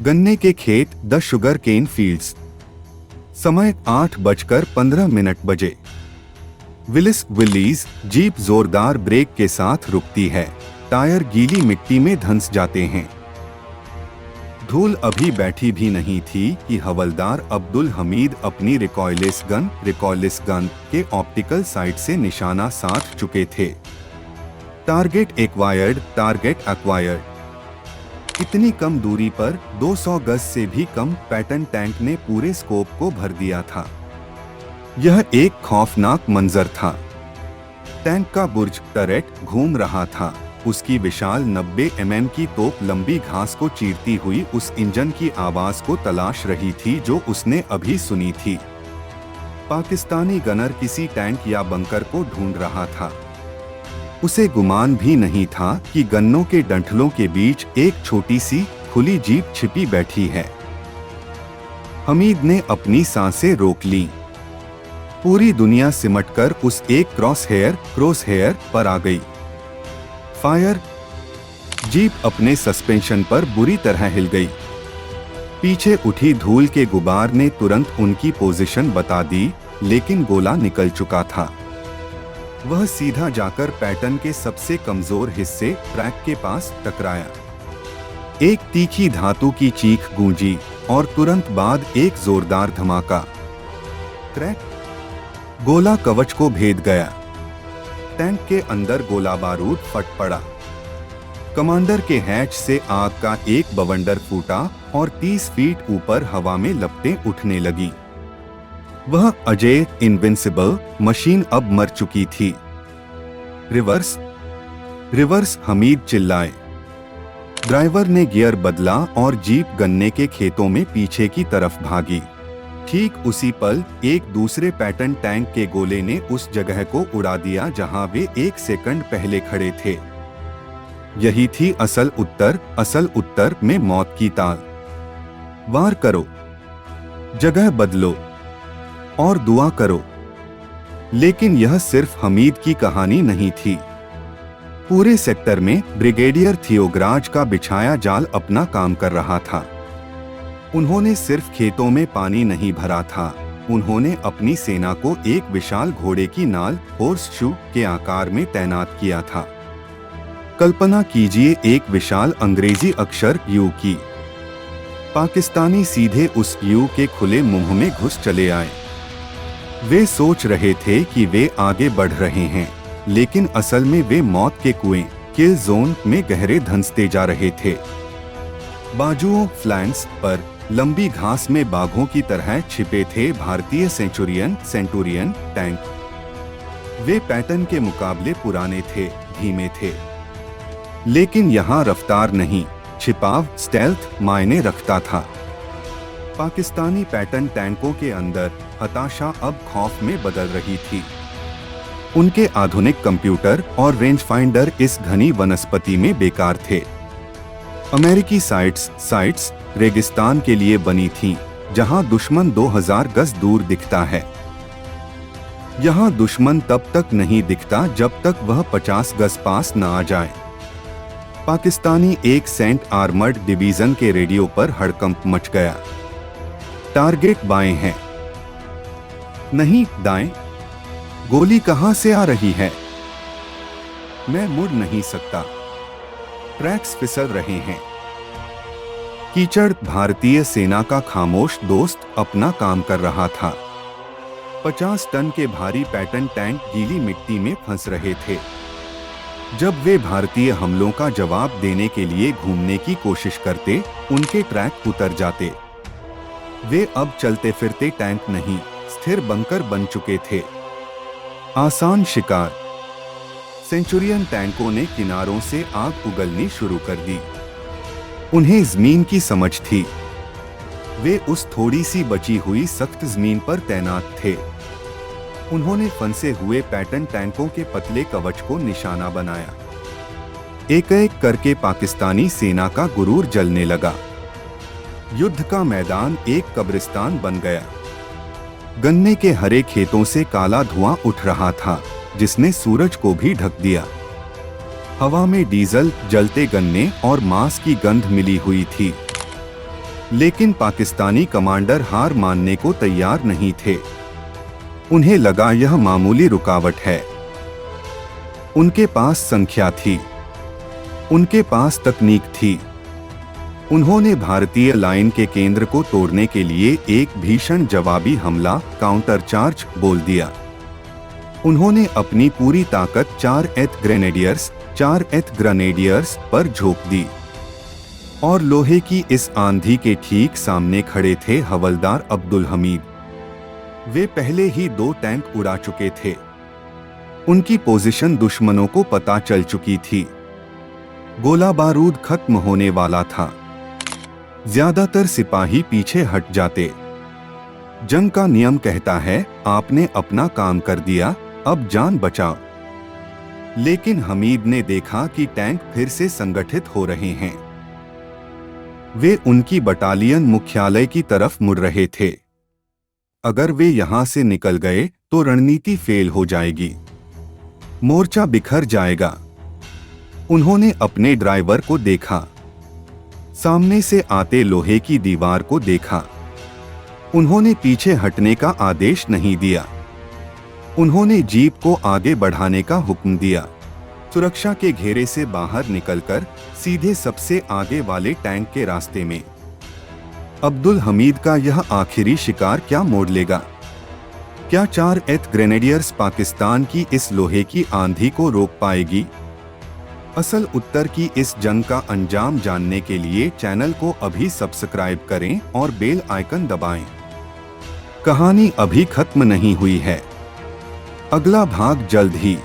गन्ने के खेत, द शुगर केन फील्ड्स। समय 8:15 बजे। विलीज जीप जोरदार ब्रेक के साथ रुकती है। टायर गीली मिट्टी में धंस जाते हैं। धूल अभी बैठी भी नहीं थी कि हवलदार अब्दुल हमीद अपनी रिकॉयलेस गन के ऑप्टिकल साइट से निशाना साध चुके थे। Target acquired. इतनी कम दूरी पर 200 गज से भी कम पैटर्न टैंक ने पूरे स्कोप को भर दिया था। यह एक खौफनाक मंजर था। टैंक का बुर्ज टरेट घूम रहा था। उसकी विशाल 90 mm की तोप लंबी घास को चीरती हुई उस इंजन की आवाज को तलाश रही थी जो उसने अभी सुनी थी। पाकिस्तानी गनर किसी टैंक या बंकर को ढूंढ रहा था। उसे गुमान भी नहीं था कि गन्नों के डंठलों के बीच एक छोटी सी खुली जीप छिपी बैठी है। हमीद ने अपनी सांसें रोक लीं। पूरी दुनिया सिमटकर उस एक क्रॉस हेयर पर आ गई। फायर! जीप अपने सस्पेंशन पर बुरी तरह हिल गई। पीछे उठी धूल के गुबार ने तुरंत उनकी पोजीशन बता दी, लेकिन गोला निकल चुका था। वह सीधा जाकर पैटर्न के सबसे कमजोर हिस्से ट्रैक के पास टकराया। एक तीखी धातु की चीख गूंजी और तुरंत बाद एक जोरदार धमाका। क्रैक! गोला कवच को भेद गया। टैंक के अंदर गोला बारूद फट पड़ा। कमांडर के हैच से आग का एक बवंडर फूटा और 30 फीट ऊपर हवा में लपटें उठने लगी। वह अजय इनविंसिबल मशीन अब मर चुकी थी। रिवर्स! हमीद चिल्लाए। ड्राइवर ने गियर बदला और जीप गन्ने के खेतों में पीछे की तरफ भागी। ठीक उसी पल एक दूसरे पैटर्न टैंक के गोले ने उस जगह को उड़ा दिया जहां वे 1 सेकंड पहले खड़े थे। यही थी असल उत्तर में मौत की ताल। वार करो, जगह बदलो और दुआ करो। लेकिन यह सिर्फ हमीद की कहानी नहीं थी। पूरे सेक्टर में ब्रिगेडियर थियोग्राज का बिछाया जाल अपना काम कर रहा था। उन्होंने सिर्फ खेतों में पानी नहीं भरा था, उन्होंने अपनी सेना को एक विशाल घोड़े की नाल हॉर्स शू के आकार में तैनात किया था। कल्पना कीजिए एक विशाल अंग्रेजी अक्षर यू की। पाकिस्तानी सीधे उस यू के खुले मुंह में घुस चले आए। वे सोच रहे थे कि वे आगे बढ़ रहे हैं, लेकिन असल में वे मौत के कुएं किल जोन में गहरे धंसते जा रहे थे। बाजुओं फ्लैंक्स पर लंबी घास में बाघों की तरह छिपे थे भारतीय सेंचुरियन टैंक। वे पैटर्न के मुकाबले पुराने थे, धीमे थे, लेकिन यहाँ रफ्तार नहीं, छिपाव स्टेल्थ मायने रखता था। पाकिस्तानी पैटर्न टैंकों के अंदर हताशा अब खौफ में बदल रही थी। उनके आधुनिक कंप्यूटर और रेंज फाइंडर इस घनी वनस्पति में बेकार थे। अमेरिकी साइट्स रेगिस्तान के लिए बनी थीं, जहां दुश्मन 2000 गज दूर दिखता है। यहां दुश्मन तब तक नहीं दिखता जब तक वह 50 गज पास न आ जाए। पाकिस्तानी एक सेंट आर्मर्ड डिवीजन के रेडियो पर हड़कंप मच गया। टारगेट बाएं है, नहीं दाएं। गोली कहां से आ रही है? मैं मुड़ नहीं सकता। ट्रैक्स फिसल रहे हैं। कीचड़! भारतीय सेना का खामोश दोस्त अपना काम कर रहा था। 50 टन के भारी पैटर्न टैंक गीली मिट्टी में फंस रहे थे। जब वे भारतीय हमलों का जवाब देने के लिए घूमने की कोशिश करते, उनके ट्रैक उतर जाते। वे अब चलते फिरते टैंक नहीं, स्थिर बंकर बन चुके थे। आसान शिकार। सेंचुरियन टैंकों ने किनारों से आग उगलनी शुरू कर दी। उन्हें जमीन की समझ थी। वे उस थोड़ी सी बची हुई सख्त जमीन पर तैनात थे। उन्होंने फंसे हुए पैटर्न टैंकों के पतले कवच को निशाना बनाया। एक एक करके पाकिस्तानी सेना का गुरूर जलने लगा। युद्ध का मैदान एक कब्रिस्तान बन गया। गन्ने के हरे खेतों से काला धुआं उठ रहा था, जिसने सूरज को भी ढक दिया। हवा में डीजल, जलते गन्ने और मांस की गंध मिली हुई थी। लेकिन पाकिस्तानी कमांडर हार मानने को तैयार नहीं थे। उन्हें लगा यह मामूली रुकावट है। उनके पास संख्या थी, उनके पास तकनीक थी। उन्होंने भारतीय लाइन के केंद्र को तोड़ने के लिए एक भीषण जवाबी हमला काउंटर चार्ज बोल दिया। उन्होंने अपनी पूरी ताकत 4th ग्रेनेडियर्स पर झोंक दी और लोहे की इस आंधी के ठीक सामने खड़े थे हवलदार अब्दुल हमीद। वे पहले ही 2 टैंक उड़ा चुके थे। उनकी पोजीशन दुश्मनों को पता चल चुकी थी। गोला बारूद खत्म होने वाला था। ज्यादातर सिपाही पीछे हट जाते। जंग का नियम कहता है, आपने अपना काम कर दिया, अब जान बचाओ। लेकिन हमीद ने देखा कि टैंक फिर से संगठित हो रहे हैं। वे उनकी बटालियन मुख्यालय की तरफ मुड़ रहे थे। अगर वे यहां से निकल गए तो रणनीति फेल हो जाएगी, मोर्चा बिखर जाएगा। उन्होंने अपने ड्राइवर को देखा, सामने से आते लोहे की दीवार को देखा। उन्होंने पीछे हटने का आदेश नहीं दिया। उन्होंने जीप को आगे बढ़ाने का हुक्म दिया। सुरक्षा के घेरे से बाहर निकलकर सीधे सबसे आगे वाले टैंक के रास्ते में। अब्दुल हमीद का यह आखिरी शिकार क्या मोड़ लेगा? क्या 4th ग्रेनेडियर्स पाकिस्तान की इस लोहे की आंधी को रोक पाएगी? असल उत्तर की इस जंग का अंजाम जानने के लिए चैनल को अभी सब्सक्राइब करें और बेल आइकन दबाएं। कहानी अभी खत्म नहीं हुई है, अगला भाग जल्द ही।